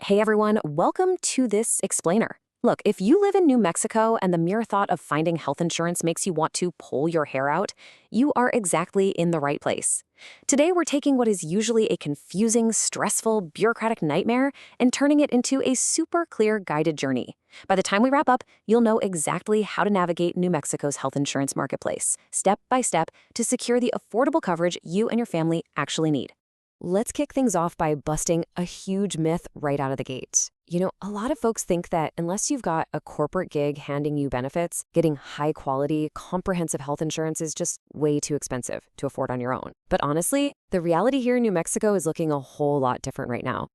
Hey everyone, welcome to this explainer. Look, if you live in New Mexico and the mere thought of finding health insurance makes you want to pull your hair out, you are exactly in the right place. Today we're taking what is usually a confusing, stressful, bureaucratic nightmare and turning it into a super clear guided journey. By the time we wrap up, you'll know exactly how to navigate New Mexico's health insurance marketplace, step by step, to secure the affordable coverage you and your family actually need. Let's kick things off by busting a huge myth right out of the gate. A lot of folks think that unless you've got a corporate gig handing you benefits, getting high-quality, comprehensive health insurance is just way too expensive to afford on your own. But honestly, the reality here in New Mexico is looking a whole lot different right now.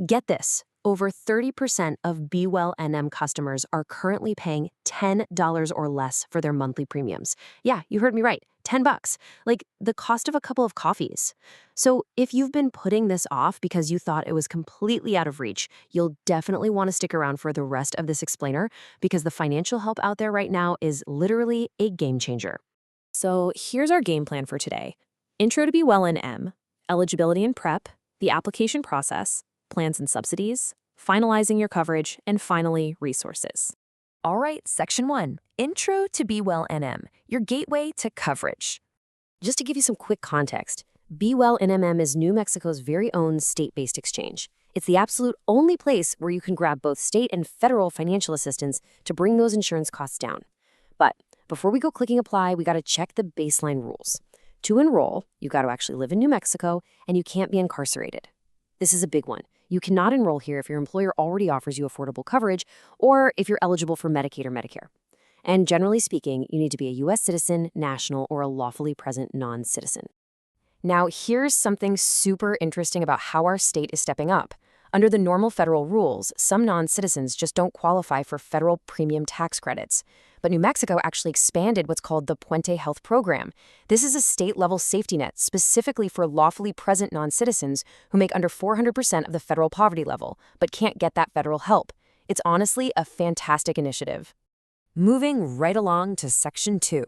Get this. Over 30% of beWellnm customers are currently paying $10 or less for their monthly premiums. Yeah, you heard me right. $10, like the cost of a couple of coffees. So if you've been putting this off because you thought it was completely out of reach, you'll definitely want to stick around for the rest of this explainer because the financial help out there right now is literally a game changer. So here's our game plan for today. Intro to beWellnm, eligibility and prep, the application process, plans and subsidies, finalizing your coverage, and finally, resources. All right, Section 1, Intro to beWellnm, your gateway to coverage. Just to give you some quick context, beWellnm is New Mexico's very own state-based exchange. It's the absolute only place where you can grab both state and federal financial assistance to bring those insurance costs down. But before we go clicking apply, we got to check the baseline rules. To enroll, you got to actually live in New Mexico, and you can't be incarcerated. This is a big one. You cannot enroll here if your employer already offers you affordable coverage or if you're eligible for Medicaid or Medicare. And generally speaking, you need to be a U.S. citizen, national, or a lawfully present non-citizen. Now, here's something super interesting about how our state is stepping up. Under the normal federal rules, some non-citizens just don't qualify for federal premium tax credits. But New Mexico actually expanded what's called the Puente Health Program. This is a state-level safety net specifically for lawfully present non-citizens who make under 400% of the federal poverty level, but can't get that federal help. It's honestly a fantastic initiative. Moving right along to Section 2,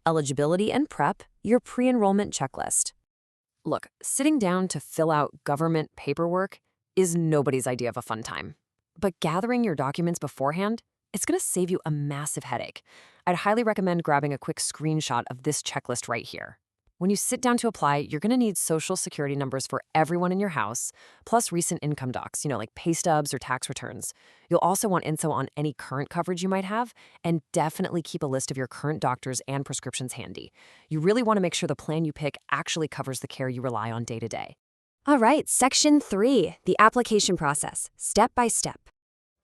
eligibility and prep, your pre-enrollment checklist. Look, sitting down to fill out government paperwork is nobody's idea of a fun time. But gathering your documents beforehand, it's going to save you a massive headache. I'd highly recommend grabbing a quick screenshot of this checklist right here. When you sit down to apply, you're going to need social security numbers for everyone in your house, plus recent income docs, like pay stubs or tax returns. You'll also want info on any current coverage you might have, and definitely keep a list of your current doctors and prescriptions handy. You really want to make sure the plan you pick actually covers the care you rely on day to day. All right, Section 3, the application process, step by step.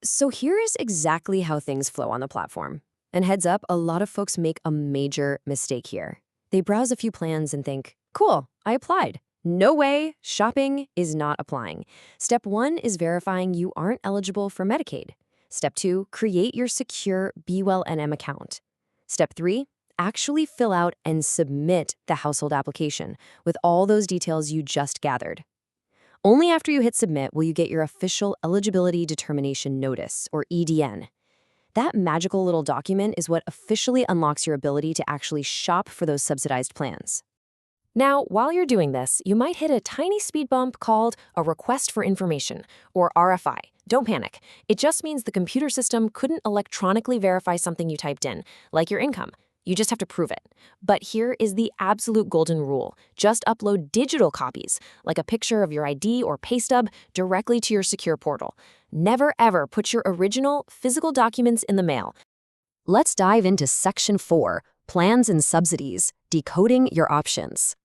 So here is exactly how things flow on the platform. And heads up, a lot of folks make a major mistake here. They browse a few plans and think, cool, I applied. No way, shopping is not applying. Step 1 is verifying you aren't eligible for Medicaid. Step 2, create your secure beWellnm account. Step 3, actually fill out and submit the household application with all those details you just gathered. Only after you hit submit will you get your official eligibility determination notice, or EDN. That magical little document is what officially unlocks your ability to actually shop for those subsidized plans. Now, while you're doing this, you might hit a tiny speed bump called a request for information, or RFI. Don't panic. It just means the computer system couldn't electronically verify something you typed in, like your income. You just have to prove it. But here is the absolute golden rule. Just upload digital copies, like a picture of your ID or pay stub, directly to your secure portal. Never, ever put your original physical documents in the mail. Let's dive into Section 4, plans and subsidies, decoding your options.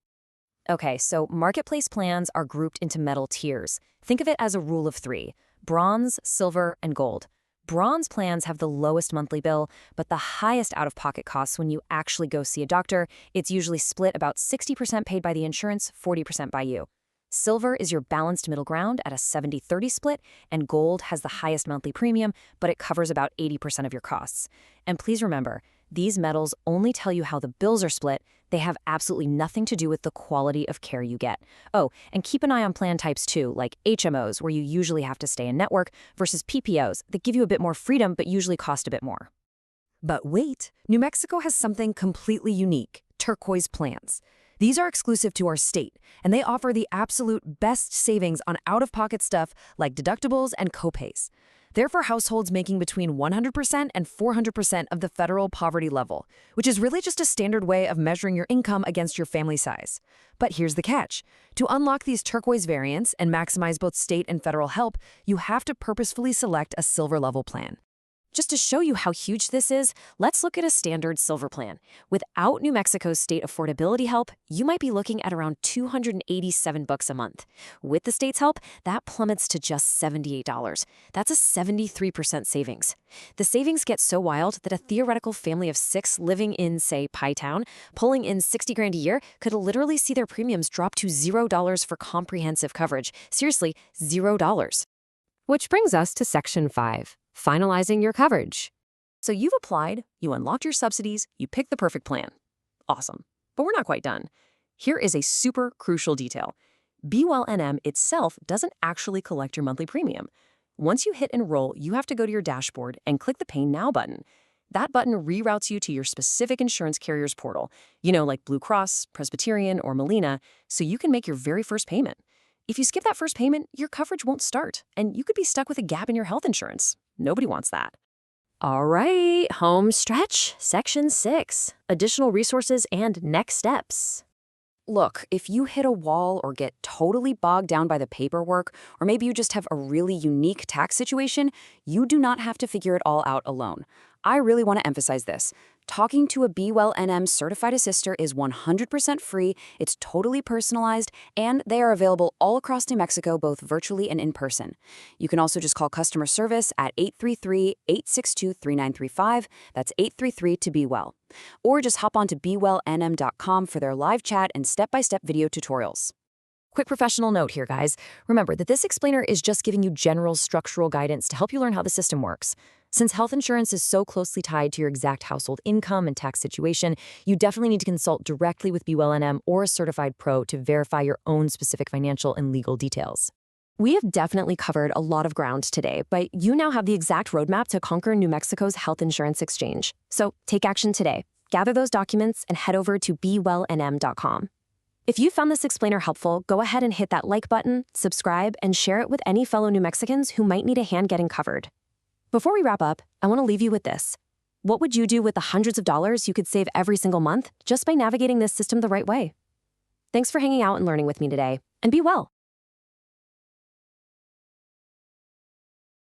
Okay, so marketplace plans are grouped into metal tiers. Think of it as a rule of 3, bronze, silver, and gold. Bronze plans have the lowest monthly bill, but the highest out-of-pocket costs when you actually go see a doctor. It's usually split about 60% paid by the insurance, 40% by you. Silver is your balanced middle ground at a 70-30 split, and gold has the highest monthly premium, but it covers about 80% of your costs. And please remember, these metals only tell you how the bills are split. They have absolutely nothing to do with the quality of care you get. Oh, and keep an eye on plan types too, like HMOs, where you usually have to stay in network, versus PPOs that give you a bit more freedom but usually cost a bit more. But wait, New Mexico has something completely unique, turquoise plans. These are exclusive to our state, and they offer the absolute best savings on out-of-pocket stuff like deductibles and copays. They're for households making between 100% and 400% of the federal poverty level, which is really just a standard way of measuring your income against your family size. But here's the catch. To unlock these turquoise variants and maximize both state and federal help, you have to purposefully select a silver level plan. Just to show you how huge this is, let's look at a standard silver plan. Without New Mexico's state affordability help, you might be looking at around $287 a month. With the state's help, that plummets to just $78. That's a 73% savings. The savings get so wild that a theoretical family of 6 living in, say, Pie Town, pulling in $60,000 a year, could literally see their premiums drop to $0 for comprehensive coverage. Seriously, $0. Which brings us to Section 5. Finalizing your coverage. So you've applied, you unlocked your subsidies, you picked the perfect plan. Awesome. But we're not quite done. Here is a super crucial detail. beWellnm itself doesn't actually collect your monthly premium. Once you hit enroll, you have to go to your dashboard and click the Pay Now button. That button reroutes you to your specific insurance carrier's portal, like Blue Cross, Presbyterian, or Molina, so you can make your very first payment. If you skip that first payment, your coverage won't start, and you could be stuck with a gap in your health insurance. Nobody wants that. All right, home stretch, Section 6, additional resources and next steps. Look, if you hit a wall or get totally bogged down by the paperwork, or maybe you just have a really unique tax situation, you do not have to figure it all out alone. I really want to emphasize this. Talking to a beWellnm certified assister is 100% free, it's totally personalized, and they are available all across New Mexico, both virtually and in person. You can also just call customer service at 833-862-3935, that's 833-to-be-well. Or just hop on to beWellnm.com for their live chat and step-by-step video tutorials. Quick professional note here, guys. Remember that this explainer is just giving you general structural guidance to help you learn how the system works. Since health insurance is so closely tied to your exact household income and tax situation, you definitely need to consult directly with beWellnm or a certified pro to verify your own specific financial and legal details. We have definitely covered a lot of ground today, but you now have the exact roadmap to conquer New Mexico's health insurance exchange. So take action today. Gather those documents and head over to beWellnm.com. If you found this explainer helpful, go ahead and hit that like button, subscribe, and share it with any fellow New Mexicans who might need a hand getting covered. Before we wrap up, I want to leave you with this. What would you do with the hundreds of dollars you could save every single month just by navigating this system the right way? Thanks for hanging out and learning with me today, and be well.